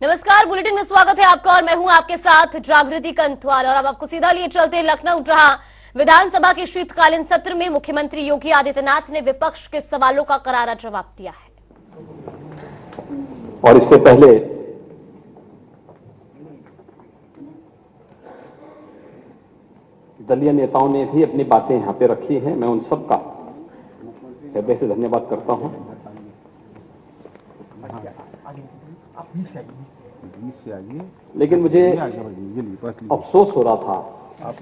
नमस्कार, बुलेटिन में स्वागत है आपका और मैं हूं आपके साथ जागृति कंथवाल। और अब आपको सीधा लिए चलते हैं लखनऊ, जहां विधानसभा के शीतकालीन सत्र में मुख्यमंत्री योगी आदित्यनाथ ने विपक्ष के सवालों का करारा जवाब दिया है। और इससे पहले दलीय नेताओं ने भी अपनी बातें यहां पे रखी हैं। मैं उन सब का हृदय से धन्यवाद करता हूं। लेकिन मुझे अफसोस हो रहा था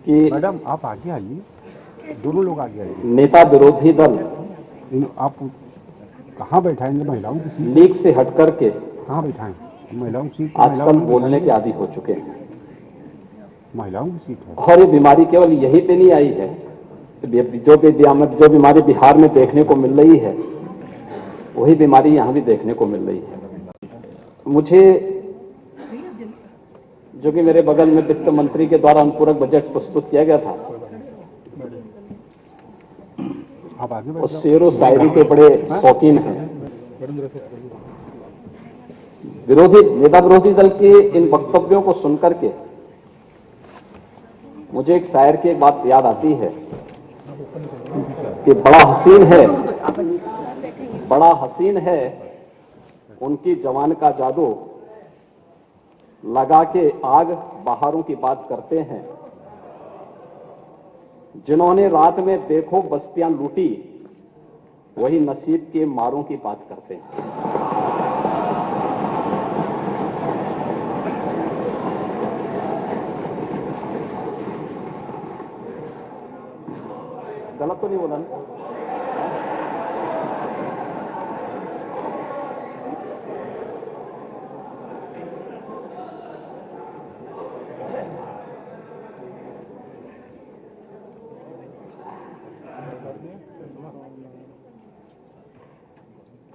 कि मैडम आप आगे आइए, दोनों लोग आगे आइए। नेता विरोधी दल आप कहाँ बैठाएंगे? महिलाओं की सीट लीग से हट करके कहाँ बैठाएं? महिलाओं की सीट आजकल बोलने के आदी हो चुके हैं। महिलाओं की सीट है। और ये बीमारी केवल यहीं पे नहीं आई है, जो बीमारी बिहार में देखने को मिल रही है वही बीमारी यहां भी देखने को मिल रही है। मुझे जो कि मेरे बगल में वित्त मंत्री के द्वारा अनुपूरक बजट प्रस्तुत किया गया था, आप आगे वो शेर व शायरी के बड़े शौकीन हैं। नेता विरोधी दल के इन वक्तव्यों को सुनकर के मुझे एक शायर की एक बात याद आती है कि बड़ा हसीन है उनकी जवान का जादू, लगा के आग बहारों की बात करते हैं। जिन्होंने रात में देखो बस्तियां लूटी, वही नसीब के मारों की बात करते हैं। गलत तो नहीं बोला ना?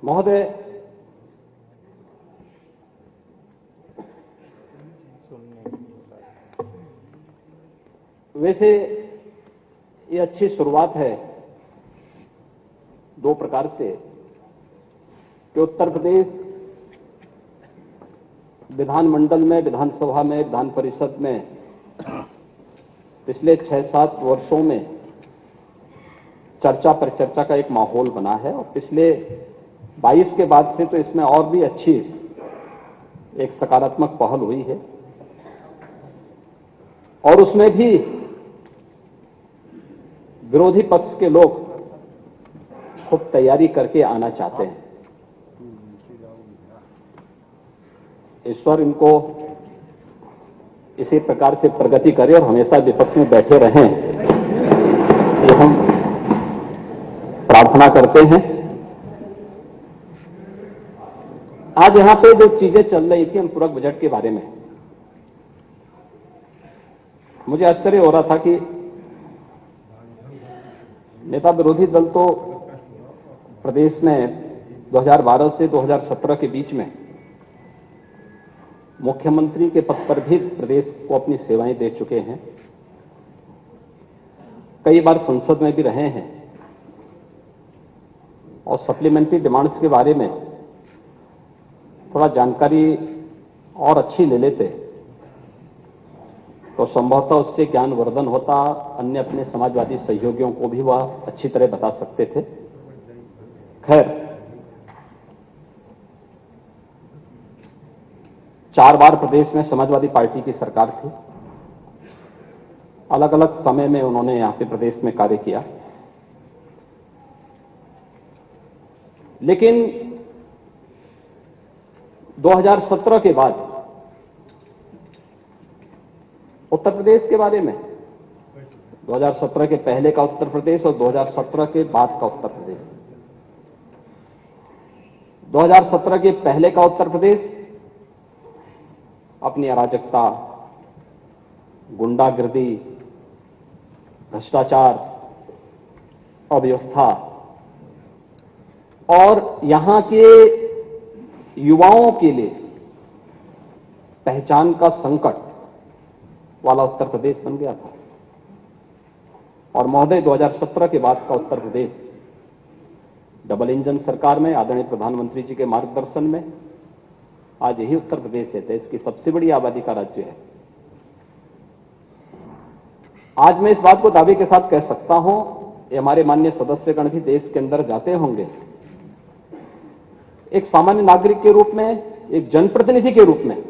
महोदय, वैसे ये अच्छी शुरुआत है दो प्रकार से कि उत्तर प्रदेश विधानमंडल में, विधानसभा में, विधान परिषद में पिछले 6-7 वर्षों में चर्चा पर चर्चा का एक माहौल बना है। और पिछले 22 के बाद से तो इसमें और भी अच्छी एक सकारात्मक पहल हुई है। और उसमें भी विरोधी पक्ष के लोग खूब तैयारी करके आना चाहते हैं। ईश्वर इनको इसी प्रकार से प्रगति करे और हमेशा विपक्ष में बैठे रहें, ये हम प्रार्थना करते हैं। आज यहां पे जो चीजें चल रही थी अनुपूरक बजट के बारे में, मुझे आश्चर्य हो रहा था कि नेता विरोधी दल तो प्रदेश में 2012 से 2017 के बीच में मुख्यमंत्री के पद पर भी प्रदेश को अपनी सेवाएं दे चुके हैं, कई बार संसद में भी रहे हैं। और सप्लीमेंट्री डिमांड्स के बारे में थोड़ा जानकारी और अच्छी ले लेते तो संभवतः उससे ज्ञानवर्धन होता, अन्य अपने समाजवादी सहयोगियों को भी वह अच्छी तरह बता सकते थे। खैर, 4 बार प्रदेश में समाजवादी पार्टी की सरकार थी। अलग अलग समय में उन्होंने यहां पे प्रदेश में कार्य किया, लेकिन 2017 के बाद उत्तर प्रदेश के बारे में, 2017 के पहले का उत्तर प्रदेश और 2017 के बाद का उत्तर प्रदेश, 2017 के पहले का उत्तर प्रदेश अपनी अराजकता, गुंडागिर्दी, भ्रष्टाचार, अव्यवस्था और यहां के युवाओं के लिए पहचान का संकट वाला उत्तर प्रदेश बन गया था। और महोदय, 2017 के बाद का उत्तर प्रदेश डबल इंजन सरकार में आदरणीय प्रधानमंत्री जी के मार्गदर्शन में आज यही उत्तर प्रदेश है, देश की सबसे बड़ी आबादी का राज्य है। आज मैं इस बात को दावे के साथ कह सकता हूं, ये हमारे माननीय सदस्यगण भी देश के अंदर जाते होंगे, एक सामान्य नागरिक के रूप में, एक जनप्रतिनिधि के रूप में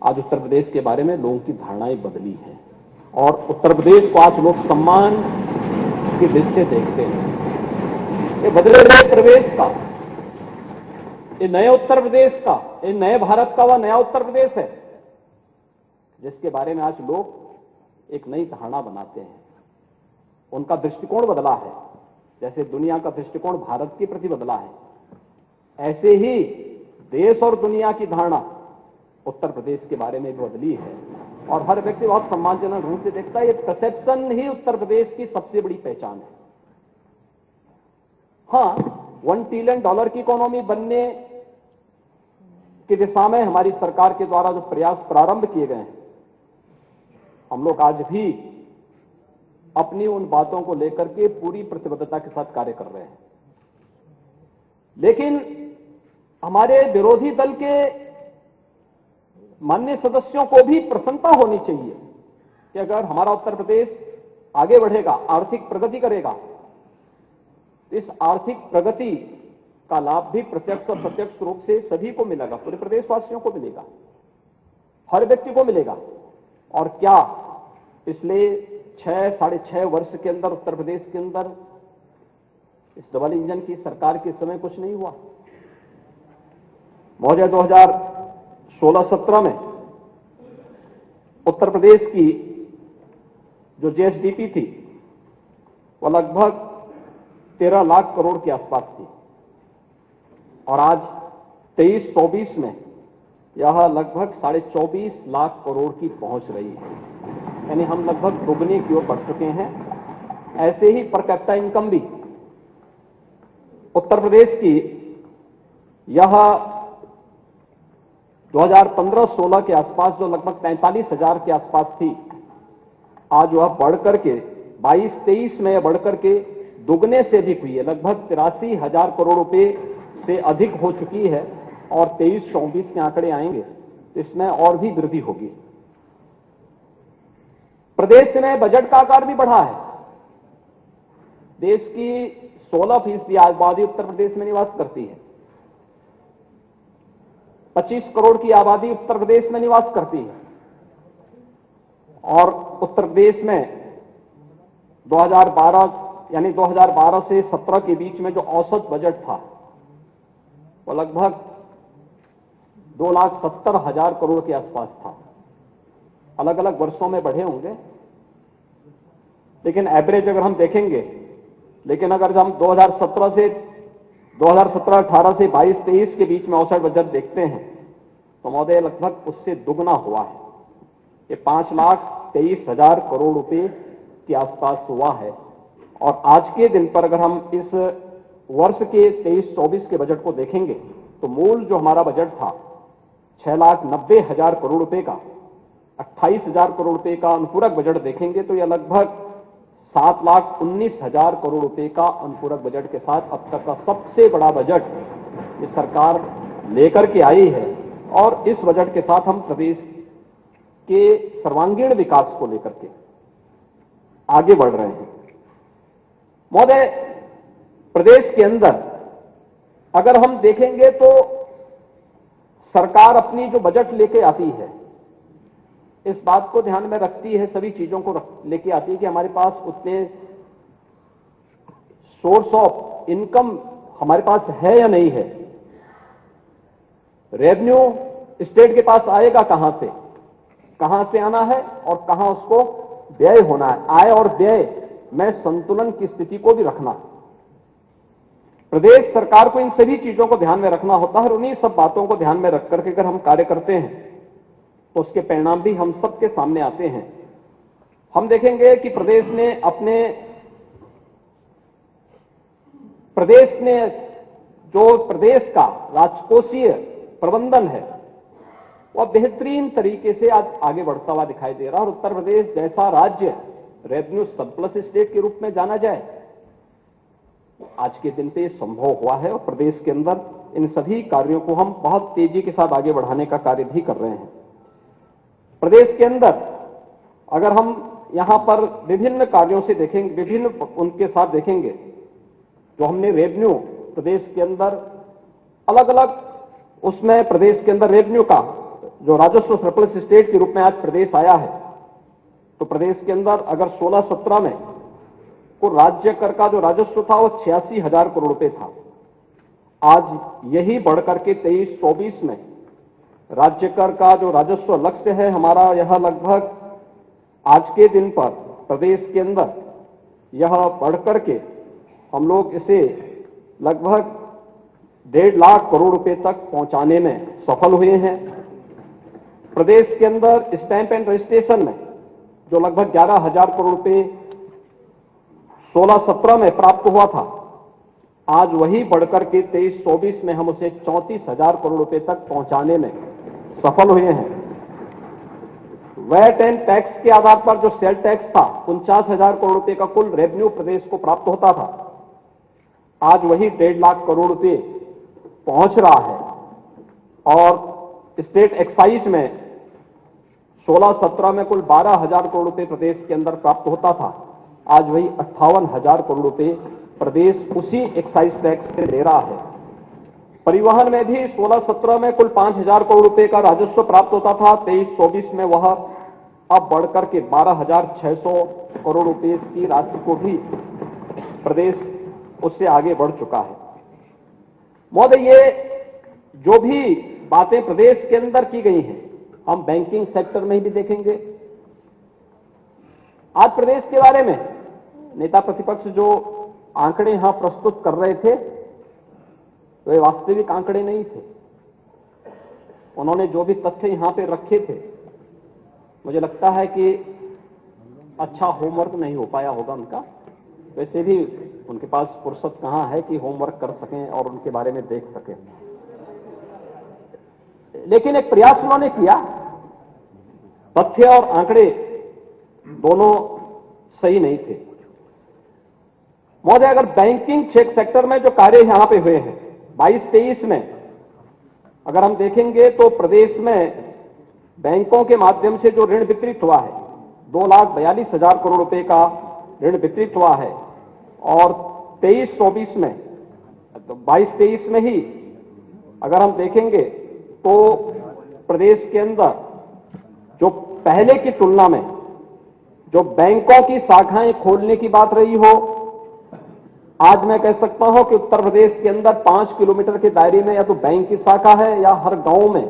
आज उत्तर प्रदेश के बारे में लोगों की धारणाएं बदली हैं और उत्तर प्रदेश को आज लोग सम्मान की दृष्टि से देखते हैं। ये बदले हुए प्रदेश का, ये नए उत्तर प्रदेश का, ये नए भारत का वह नया उत्तर प्रदेश है जिसके बारे में आज लोग एक नई धारणा बनाते हैं। उनका दृष्टिकोण बदला है, जैसे दुनिया का दृष्टिकोण भारत के प्रति बदला है, ऐसे ही देश और दुनिया की धारणा उत्तर प्रदेश के बारे में भी बदली है और हर व्यक्ति बहुत सम्मानजनक रूप से देखता है। ये परसेप्शन ही उत्तर प्रदेश की सबसे बड़ी पहचान है। हाँ, $1 ट्रिलियन की इकोनॉमी बनने की दिशा में हमारी सरकार के द्वारा जो प्रयास प्रारंभ किए गए हैं, हम लोग आज भी अपनी उन बातों को लेकर के पूरी प्रतिबद्धता के साथ कार्य कर रहे हैं। लेकिन हमारे विरोधी दल के माननीय सदस्यों को भी प्रसन्नता होनी चाहिए कि अगर हमारा उत्तर प्रदेश आगे बढ़ेगा, आर्थिक प्रगति करेगा, इस आर्थिक प्रगति का लाभ भी प्रत्यक्ष और प्रत्यक्ष रूप से सभी को मिलेगा, पूरे प्रदेशवासियों को मिलेगा, हर व्यक्ति को मिलेगा। और क्या पिछले 6-6.5 वर्ष के अंदर उत्तर प्रदेश के अंदर इस डबल इंजन की सरकार के समय कुछ नहीं हुआ? महोदय, 2016-17 में उत्तर प्रदेश की जो जीएसडीपी थी वह लगभग 13 लाख करोड़ के आसपास थी और आज 23-24 में यह लगभग 24.5 लाख करोड़ की पहुंच रही है, यानी हम लगभग दोगुने की ओर बढ़ चुके हैं। ऐसे ही पर कैपिटा इनकम भी उत्तर प्रदेश की यह 2015-16 के आसपास जो लगभग 43,000 के आसपास थी, आज वह बढ़कर के 22-23 में बढ़कर के दुगने से अधिक हुई है, लगभग 83,000 करोड़ रुपए से अधिक हो चुकी है और 23-24 के आंकड़े आएंगे तो इसमें और भी वृद्धि होगी। प्रदेश में बजट का आकार भी बढ़ा है। देश की 16% आबादी उत्तर प्रदेश में निवास करती है, 25 करोड़ की आबादी उत्तर प्रदेश में निवास करती है और उत्तर प्रदेश में 2012 से 17 के बीच में जो औसत बजट था वो लगभग 2,70,000 करोड़ के आसपास था। अलग अलग वर्षों में बढ़े होंगे, लेकिन एवरेज अगर हम देखेंगे, लेकिन अगर हम 2017-18 से 22-23 के बीच में औसत बजट देखते हैं तो महोदय लगभग उससे दुगना हुआ है। ये 5,23,000 करोड़ रुपए के आसपास हुआ है और आज के दिन पर अगर हम इस वर्ष के 23-24 के बजट को देखेंगे तो मूल जो हमारा बजट था 6,90,000 करोड़ रुपए का, 28,000 करोड़ रुपए का अनुपूरक बजट देखेंगे तो यह लगभग 7,19,000 करोड़ रुपए का अनुपूरक बजट के साथ अब तक का सबसे बड़ा बजट ये सरकार लेकर के आई है और इस बजट के साथ हम प्रदेश के सर्वांगीण विकास को लेकर के आगे बढ़ रहे हैं। महोदय, प्रदेश के अंदर अगर हम देखेंगे तो सरकार अपनी जो बजट लेके आती है इस बात को ध्यान में रखती है, सभी चीजों को लेके आती है कि हमारे पास उतने सोर्स ऑफ इनकम हमारे पास है या नहीं है। रेवेन्यू स्टेट के पास आएगा कहां से आना है और कहां उसको व्यय होना है। आय और व्यय में संतुलन की स्थिति को भी रखना, प्रदेश सरकार को इन सभी चीजों को ध्यान में रखना होता है और उन्हीं सब बातों को ध्यान में रख करके अगर हम कार्य करते हैं तो उसके परिणाम भी हम सबके सामने आते हैं। हम देखेंगे कि प्रदेश ने जो प्रदेश का राजकोषीय प्रबंधन है वह बेहतरीन तरीके से आज आगे बढ़ता हुआ दिखाई दे रहा है और उत्तर प्रदेश जैसा राज्य रेवेन्यू सरप्लस स्टेट के रूप में जाना जाए, आज के दिन पे संभव हुआ है और प्रदेश के अंदर इन सभी कार्यों को हम बहुत तेजी के साथ आगे बढ़ाने का कार्य भी कर रहे हैं। प्रदेश के अंदर अगर हम यहां पर विभिन्न कार्यों से देखेंगे, विभिन्न उनके साथ देखेंगे, जो हमने रेवेन्यू प्रदेश के अंदर अलग अलग उसमें प्रदेश के अंदर रेवेन्यू का जो राजस्व सरप्लस स्टेट के रूप में आज प्रदेश आया है, तो प्रदेश के अंदर अगर 16-17 में को राज्य कर का जो राजस्व था वो 86,000 करोड़ रुपए था। आज यही बढ़कर के 23-24 में राज्य कर का जो राजस्व लक्ष्य है हमारा, यह लगभग आज के दिन पर प्रदेश के अंदर यह बढ़कर के हम लोग इसे लगभग 1.5 लाख करोड़ रुपए तक पहुंचाने में सफल हुए हैं। प्रदेश के अंदर स्टैंप एंड रजिस्ट्रेशन में जो लगभग 11,000 करोड़ रुपए 16-17 में प्राप्त हुआ था, आज वही बढ़कर के 23-24 में हम उसे 34,000 करोड़ रुपए तक पहुंचाने में सफल हुए हैं। वैट एंड टैक्स के आधार पर जो सेल टैक्स था 49,000 करोड़ रुपए का कुल रेवेन्यू प्रदेश को प्राप्त होता था, आज वही 1.5 लाख करोड़ रुपए पहुंच रहा है। और स्टेट एक्साइज में 16-17 में कुल 12,000 करोड़ रुपए प्रदेश के अंदर प्राप्त होता था, आज वही 58,000 करोड़ रुपए प्रदेश उसी एक्साइज टैक्स से ले रहा है। परिवहन में भी 16-17 में कुल 5,000 करोड़ रुपए का राजस्व प्राप्त होता था, 23-24 में वह अब बढ़कर के 12,600 करोड़ रुपए की राशि को भी प्रदेश उससे आगे बढ़ चुका है। महोदय, ये जो भी बातें प्रदेश के अंदर की गई हैं, हम बैंकिंग सेक्टर में भी देखेंगे। आज प्रदेश के बारे में नेता प्रतिपक्ष जो आंकड़े यहां प्रस्तुत कर रहे थे, वे वास्तविक आंकड़े नहीं थे। उन्होंने जो भी तथ्य यहां पे रखे थे, मुझे लगता है कि अच्छा होमवर्क नहीं हो पाया होगा उनका। वैसे भी उनके पास फुर्सत कहां है कि होमवर्क कर सकें और उनके बारे में देख सकें, लेकिन एक प्रयास उन्होंने किया। तथ्य और आंकड़े दोनों सही नहीं थे। महोदय, अगर बैंकिंग सेक्टर में जो कार्य यहां पे हुए हैं 22-23 में अगर हम देखेंगे तो प्रदेश में बैंकों के माध्यम से जो ऋण वितरित हुआ है 2,42,000 करोड़ रुपए का ऋण वितरित हुआ है। और 23-24 में, तो 22-23 में ही अगर हम देखेंगे तो प्रदेश के अंदर जो पहले की तुलना में जो बैंकों की शाखाएं खोलने की बात रही हो, आज मैं कह सकता हूं कि उत्तर प्रदेश के अंदर 5 किलोमीटर के दायरे में या तो बैंक की शाखा है या हर गांव में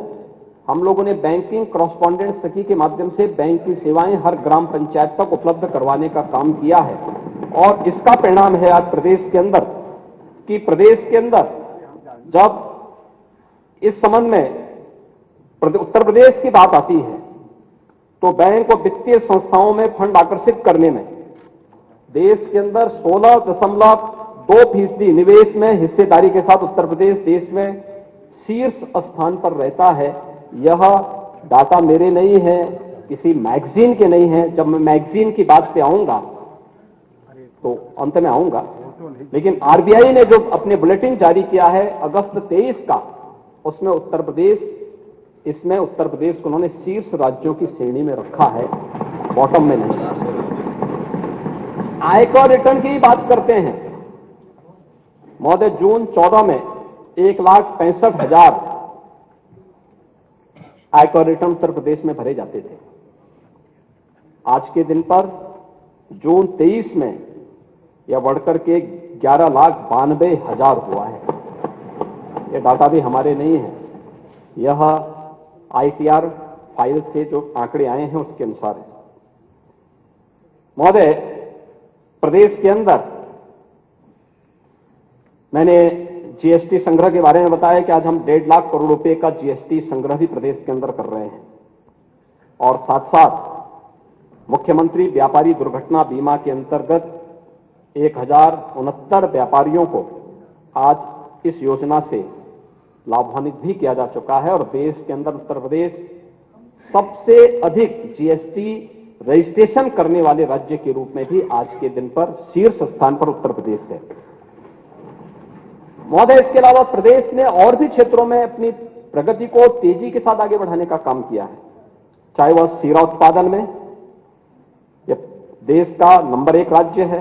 हम लोगों ने बैंकिंग कॉरेस्पॉन्डेंट सखी के माध्यम से बैंक की सेवाएं हर ग्राम पंचायत तक उपलब्ध करवाने का काम किया है। और इसका परिणाम है आज प्रदेश के अंदर कि प्रदेश के अंदर जब इस संबंध में उत्तर प्रदेश की बात आती है तो बैंक और वित्तीय संस्थाओं में फंड आकर्षित करने में देश के अंदर 16.2% निवेश में हिस्सेदारी के साथ उत्तर प्रदेश देश में शीर्ष स्थान पर रहता है। यह डाटा मेरे नहीं है, किसी मैगजीन के नहीं है। जब मैं मैगजीन की बात पे आऊंगा तो अंत में आऊंगा, लेकिन आरबीआई ने जो अपने बुलेटिन जारी किया है अगस्त 23 का, उसमें उत्तर प्रदेश को उन्होंने शीर्ष राज्यों की श्रेणी में रखा है, बॉटम में नहीं। आयकर रिटर्न की बात करते हैं महोदय, जून 14 में 1,65,000 आयकर रिटर्न उत्तर प्रदेश में भरे जाते थे। आज के दिन पर जून 23 में यह बढ़कर के 11,92,000 हुआ है। यह डाटा भी हमारे नहीं है, यह आईटीआर फाइल से जो आंकड़े आए हैं उसके अनुसार है। महोदय, प्रदेश के अंदर मैंने जीएसटी संग्रह के बारे में बताया कि आज हम 1.5 लाख करोड़ रुपए का जीएसटी संग्रह भी प्रदेश के अंदर कर रहे हैं। और साथ साथ मुख्यमंत्री व्यापारी दुर्घटना बीमा के अंतर्गत 1,069 व्यापारियों को आज इस योजना से लाभान्वित भी किया जा चुका है। और देश के अंदर उत्तर प्रदेश सबसे अधिक जीएसटी रजिस्ट्रेशन करने वाले राज्य के रूप में भी आज के दिन पर शीर्ष स्थान पर उत्तर प्रदेश है। महोदय, इसके अलावा प्रदेश ने और भी क्षेत्रों में अपनी प्रगति को तेजी के साथ आगे बढ़ाने का काम किया है, चाहे वह शीरा उत्पादन में, यह देश का नंबर 1 राज्य है।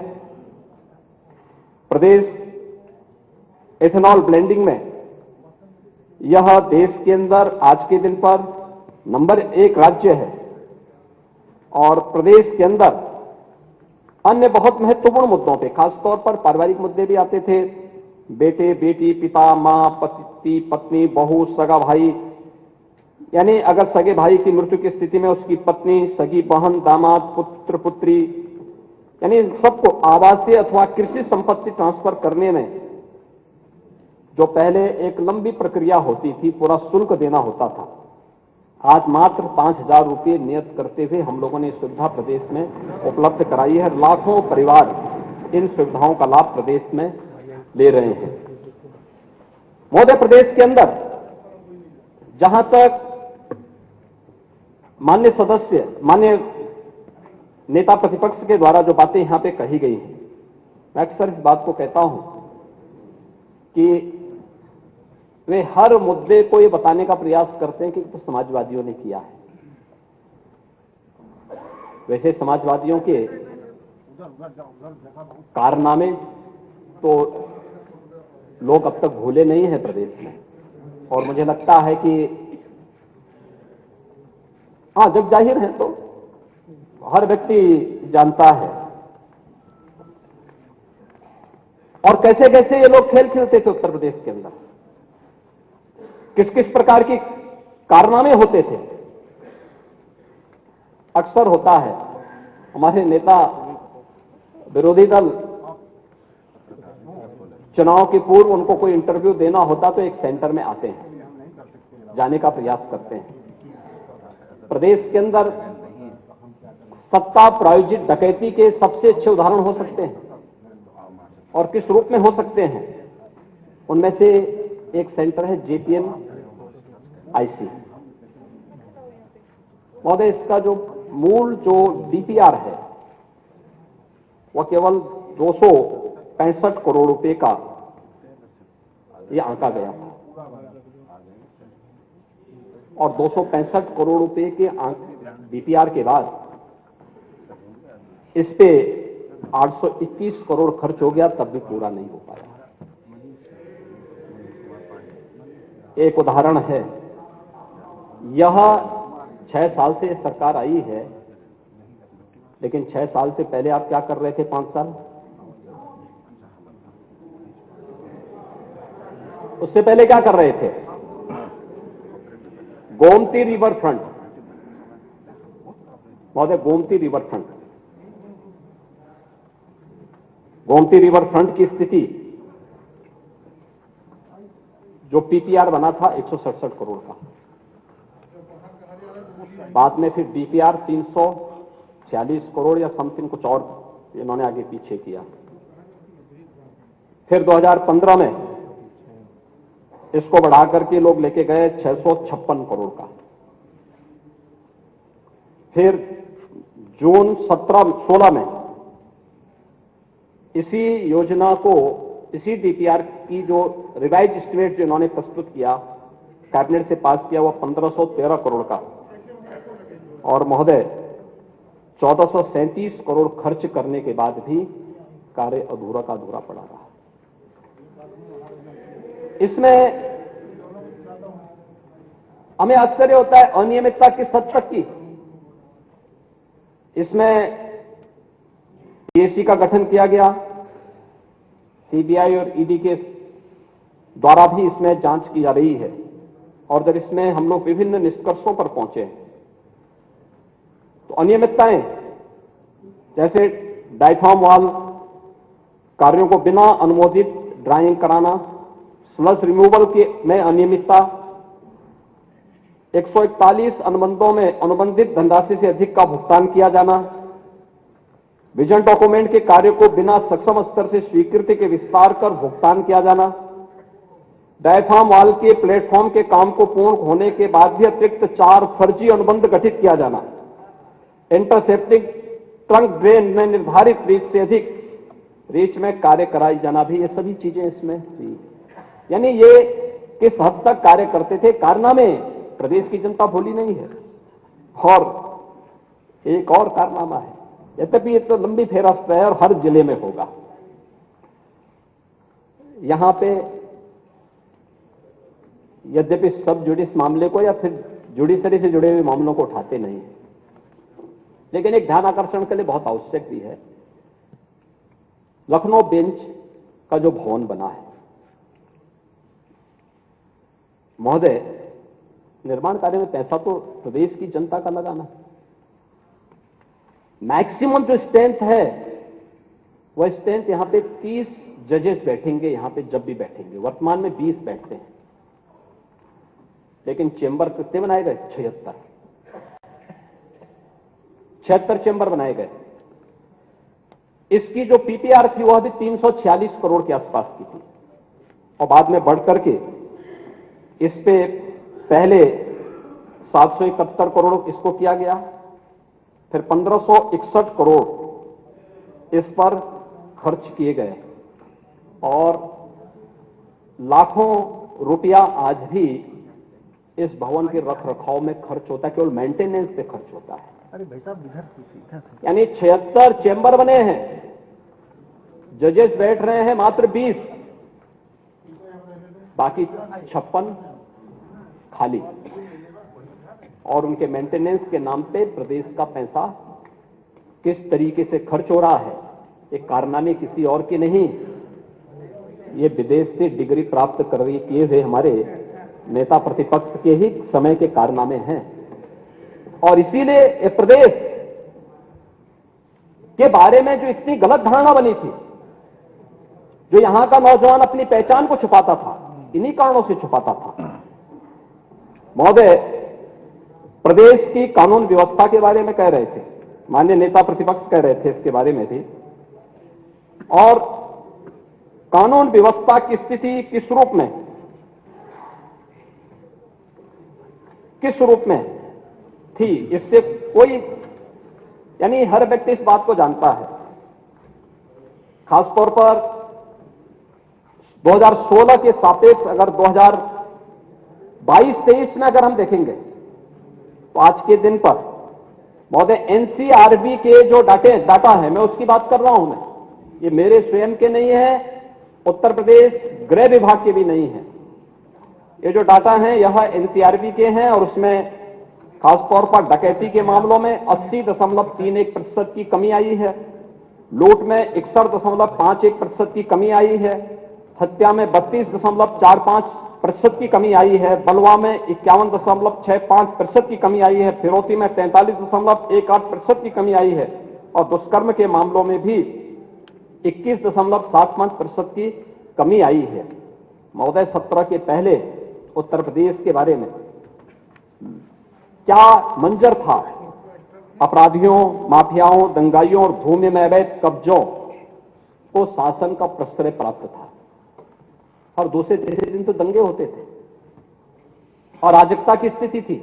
प्रदेश एथेनॉल ब्लेंडिंग में यह देश के अंदर आज के दिन पर नंबर 1 राज्य है। और प्रदेश के अंदर अन्य बहुत महत्वपूर्ण मुद्दों पे, खासतौर पर पारिवारिक मुद्दे भी आते थे, बेटे बेटी, पिता मां, पति पत्नी, बहू, सगा भाई, यानी अगर सगे भाई की मृत्यु की स्थिति में उसकी पत्नी, सगी बहन, दामाद, पुत्र पुत्री, यानी सबको आवासीय अथवा कृषि संपत्ति ट्रांसफर करने में जो पहले एक लंबी प्रक्रिया होती थी, पूरा शुल्क देना होता था, आज मात्र 5,000 रुपये नियत करते हुए हम लोगों ने सुविधा प्रदेश में उपलब्ध कराई है। लाखों परिवार इन सुविधाओं का लाभ प्रदेश में ले रहे हैं। महोदय, प्रदेश के अंदर जहां तक माननीय नेता प्रतिपक्ष के द्वारा जो बातें यहां पे कही गई हैं, मैं अक्सर इस बात को कहता हूं कि वे हर मुद्दे को ये बताने का प्रयास करते हैं कि तो समाजवादियों ने किया है। वैसे समाजवादियों के कारनामे तो लोग अब तक भूले नहीं हैं प्रदेश में, और मुझे लगता है कि हाँ, जग जाहिर है तो हर व्यक्ति जानता है। और कैसे कैसे ये लोग खेल खेलते थे उत्तर प्रदेश के अंदर, किस किस प्रकार के कारनामे होते थे। अक्सर होता है हमारे नेता विरोधी दल चुनाव के पूर्व उनको कोई इंटरव्यू देना होता तो एक सेंटर में आते हैं, जाने का प्रयास करते हैं। प्रदेश के अंदर सत्ता प्रायोजित डकैती के सबसे अच्छे उदाहरण हो सकते हैं, और किस रूप में हो सकते हैं, उनमें से एक सेंटर है जेपीएन आईसी। महोदय, इसका जो मूल जो डीपीआर है वह केवल 265 करोड़ रुपए का यह आंका गया था, और 265 करोड़ रुपए के डीपीआर के बाद इस पे 821 करोड़ खर्च हो गया, तब भी पूरा नहीं हो पाया। एक उदाहरण है, यह 6 साल से सरकार आई है, लेकिन 6 साल से पहले आप क्या कर रहे थे? 5 साल उससे पहले क्या कर रहे थे? गोमती रिवर फ्रंट, महोदय, Gomti river front, Gomti river front की स्थिति जो पीपीआर बना था 167 करोड़ का, बाद में फिर डीपीआर 346 करोड़ या समथिंग कुछ और इन्होंने आगे पीछे किया। फिर 2015 में इसको बढ़ा करके लोग लेके गए 656 करोड़ का। फिर जून 17-16 में इसी योजना को, इसी डीपीआर की जो रिवाइज एस्टिमेट जो इन्होंने प्रस्तुत किया, कैबिनेट से पास किया, वह 1513 करोड़ का, और महोदय 1437 करोड़ खर्च करने के बाद भी कार्य अधूरा का अधूरा पड़ा रहा। इसमें हमें आश्चर्य होता है अनियमितता किस हद तक की। इसमें पीएससी का गठन किया गया, सीबीआई और ईडी के द्वारा भी इसमें जांच की जा रही है, और जब इसमें हम लोग विभिन्न निष्कर्षों पर पहुंचे तो अनियमितताएं जैसे डायफ्राम वाल कार्यों को बिना अनुमोदित ड्राइंग कराना, स्लज रिमूवल के में अनियमितता, 141 अनुबंधों में अनुबंधित धनराशि से अधिक का भुगतान किया जाना, विजन डॉक्यूमेंट के कार्य को बिना सक्षम स्तर से स्वीकृति के विस्तार कर भुगतान किया जाना, डायफ्राम वाल के प्लेटफॉर्म के काम को पूर्ण होने के बाद भी अतिरिक्त 4 फर्जी अनुबंध गठित किया जाना, इंटरसेप्टिंग ट्रंक ड्रेन में निर्धारित रीच से अधिक रीच में कार्य कराई जाना भी, ये सभी चीजें इसमें थी। यानी ये किस हद तक कार्य करते थे, कारनामे प्रदेश की जनता भूली नहीं है। और एक और कारनामा है, यद्यपि ये तो लंबी फेहरिस्त है और हर जिले में होगा। यहां पे यद्यपि सब जुडिस मामले को या फिर जुडिशरी से जुड़े हुए मामलों को उठाते नहीं है, लेकिन एक ध्यान आकर्षण के लिए बहुत आवश्यक भी है। लखनऊ बेंच का जो भवन बना है, महोदय, निर्माण कार्य में पैसा तो प्रदेश की जनता का लगाना। मैक्सिमम जो स्ट्रेंथ है वह स्ट्रेंथ यहां पे 30 जजेस बैठेंगे, यहां पे जब भी बैठेंगे। वर्तमान में 20 बैठते हैं, लेकिन चेंबर कितने बनाए गए? 76 चेंबर बनाए गए। इसकी जो पीपीआर थी वह भी 346 करोड़ के आसपास की थी, और बाद में बढ़ करके इस पे पहले 771 करोड़ इसको किया गया, फिर 1561 करोड़ इस पर खर्च किए गए, और लाखों रुपया आज भी इस भवन के रख रखाव में खर्च होता है, केवल मेंटेनेंस पे खर्च होता है। अरे भाई साहब इधर से यानी 76 चेंबर बने हैं, जजेस बैठ रहे हैं मात्र 20, बाकी 56 खाली, और उनके मेंटेनेंस के नाम पे प्रदेश का पैसा किस तरीके से खर्च हो रहा है, ये कारनामे किसी और के नहीं, ये विदेश से डिग्री प्राप्त कर रही किए हुए हमारे नेता प्रतिपक्ष के ही समय के कारनामे हैं। और इसीलिए ये प्रदेश के बारे में जो इतनी गलत धारणा बनी थी, जो यहां का नौजवान अपनी पहचान को छुपाता था, इन्हीं कारणों से छुपाता था। महोदय, प्रदेश की कानून व्यवस्था के बारे में कह रहे थे, माननीय नेता प्रतिपक्ष कह रहे थे इसके बारे में भी, और कानून व्यवस्था की स्थिति किस रूप में थी, इससे कोई, यानी हर व्यक्ति इस बात को जानता है। खासतौर पर 2016 के सापेक्ष अगर 2022-23 में अगर हम देखेंगे तो आज के दिन पर महोदय एनसीआरबी के जो डाटा है, मैं उसकी बात कर रहा हूं, मैं ये मेरे स्वयं के नहीं है, उत्तर प्रदेश गृह विभाग के भी नहीं है। ये जो डाटा हैं यह एनसीआरबी के हैं, और उसमें खासतौर पर डकैती के मामलों में 80.31% की कमी आई है, लूट में 61.51% की कमी आई है, हत्या में 32.45% की कमी आई है, बलवा में 51.65% की कमी आई है, फिरौती में 43.18% की कमी आई है, और दुष्कर्म के मामलों में भी 21.75% की कमी आई है। महोदय, 17 के पहले उत्तर प्रदेश के बारे में क्या मंजर था? अपराधियों, माफियाओं, दंगाइयों और भूमि में अवैध कब्जों को शासन का प्रश्रय प्राप्त था, और दूसरे तीसरे दिन तो दंगे होते थे, और अराजकता की स्थिति थी,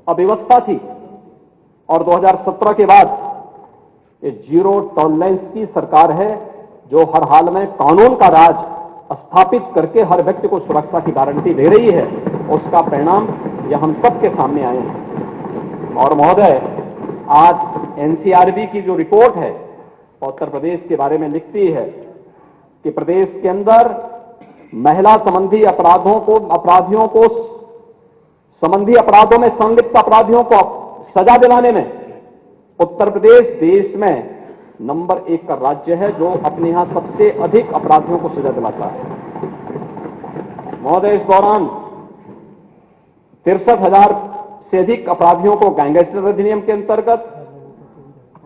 अव्यवस्था थी। और 2017 के बाद ये जीरो टॉलरेंस की सरकार है, जो हर हाल में कानून का राज स्थापित करके हर व्यक्ति को सुरक्षा की गारंटी दे रही है। उसका परिणाम यह हम सबके सामने आए हैं। और महोदय, आज एनसीआरबी की जो रिपोर्ट है उत्तर प्रदेश के बारे में लिखती है कि प्रदेश के अंदर महिला संबंधी अपराधियों में संलिप्त अपराधियों को सजा दिलाने में उत्तर प्रदेश देश में नंबर 1 का राज्य है, जो अपने यहां सबसे अधिक अपराधियों को सजा दिलाता है। महोदय, इस दौरान 63,000 से अधिक अपराधियों को गैंगस्टर अधिनियम के अंतर्गत,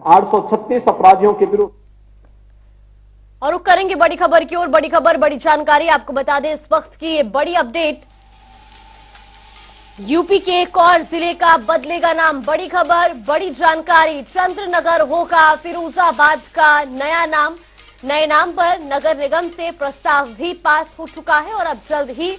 836 अपराधियों के विरुद्ध। और रुक करेंगे बड़ी खबर की ओर। बड़ी खबर, बड़ी जानकारी आपको बता दें, इस वक्त की ये बड़ी अपडेट, यूपी के एक और जिले का बदलेगा नाम। बड़ी खबर, बड़ी जानकारी, चंद्रनगर होगा फिरोजाबाद का नया नाम। नए नाम पर नगर निगम से प्रस्ताव भी पास हो चुका है, और अब जल्द ही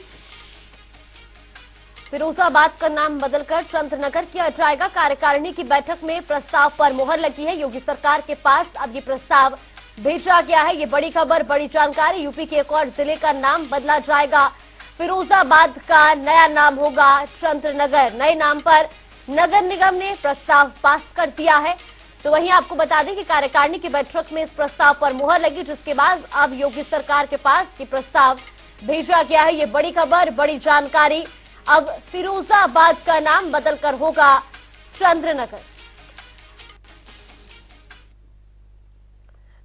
फिरोजाबाद का नाम बदलकर चंद्रनगर किया जाएगा। कार्यकारिणी की बैठक में प्रस्ताव पर मुहर लगी है। योगी सरकार के पास अब ये प्रस्ताव भेजा गया है। ये बड़ी खबर, बड़ी जानकारी, यूपी के एक और जिले का नाम बदला जाएगा। फिरोजाबाद का नया नाम होगा चंद्रनगर। नए नाम पर नगर निगम ने प्रस्ताव पास कर दिया है। तो वहीं आपको बता दें कि कार्यकारिणी की बैठक में इस प्रस्ताव पर मुहर लगी, जिसके बाद अब योगी सरकार के पास ये प्रस्ताव भेजा गया है। ये बड़ी खबर, बड़ी जानकारी। अब फिरोजाबाद का नाम बदलकर होगा चंद्रनगर।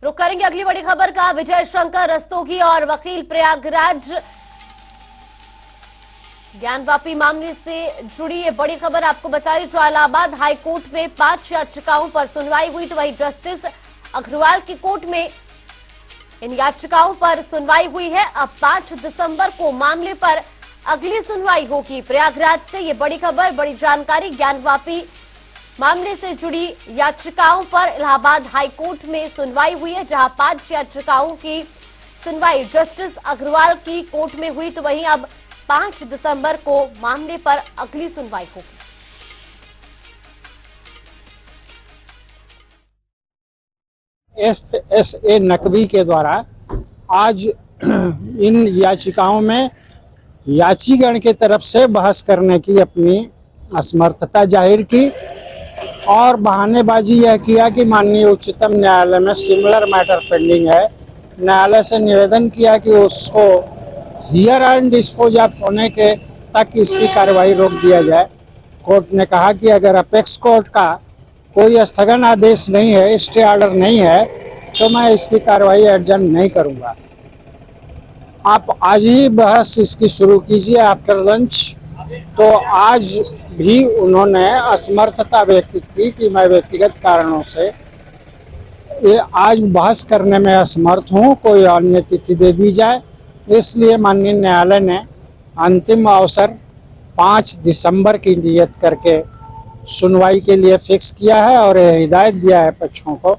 रुक करेंगे अगली बड़ी खबर का। विजय शंकर रस्तोगी और वकील प्रयागराज ज्ञानवापी मामले से जुड़ी ये बड़ी खबर आपको बता रही। जो इलाहाबाद हाई कोर्ट में 5 याचिकाओं पर सुनवाई हुई, तो वही जस्टिस अग्रवाल की कोर्ट में इन याचिकाओं पर सुनवाई हुई है। अब 5 दिसंबर को मामले पर अगली सुनवाई होगी। प्रयागराज से ये बड़ी खबर, बड़ी जानकारी। ज्ञानवापी मामले से जुड़ी याचिकाओं पर इलाहाबाद हाई कोर्ट में सुनवाई हुई है, जहां 5 याचिकाओं की सुनवाई जस्टिस अग्रवाल की कोर्ट में हुई। तो वहीं अब 5 दिसंबर को मामले पर अगली सुनवाई होगी। FSA नकवी के द्वारा आज इन याचिकाओं में याचिगण की तरफ से बहस करने की अपनी असमर्थता जाहिर की और बहानेबाजी यह किया कि माननीय उच्चतम न्यायालय में सिमिलर मैटर पेंडिंग है। न्यायालय से निवेदन किया कि उसको हियर एंड डिस्पोज ऑफ होने के तक इसकी कार्रवाई रोक दिया जाए। कोर्ट ने कहा कि अगर अपेक्स कोर्ट का कोई स्थगन आदेश नहीं है, स्टे ऑर्डर नहीं है, तो मैं इसकी कार्रवाई एडजर्न नहीं करूंगा। आप आज ही बहस इसकी शुरू कीजिए आफ्टर लंच। तो आज भी उन्होंने असमर्थता व्यक्त की कि मैं व्यक्तिगत कारणों से ये आज बहस करने में असमर्थ हूँ, कोई अन्य तिथि दे दी जाए। इसलिए माननीय न्यायालय ने अंतिम अवसर 5 दिसंबर की नियत करके सुनवाई के लिए फिक्स किया है और हिदायत दिया है पक्षों को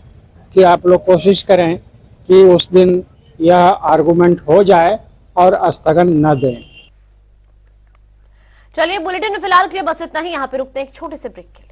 कि आप लोग कोशिश करें कि उस दिन यह आर्गुमेंट हो जाए और स्थगन न दें। चलिए, बुलेटिन में फिलहाल के लिए बस इतना ही। यहाँ पे रुकते हैं एक छोटे से ब्रेक के लिए।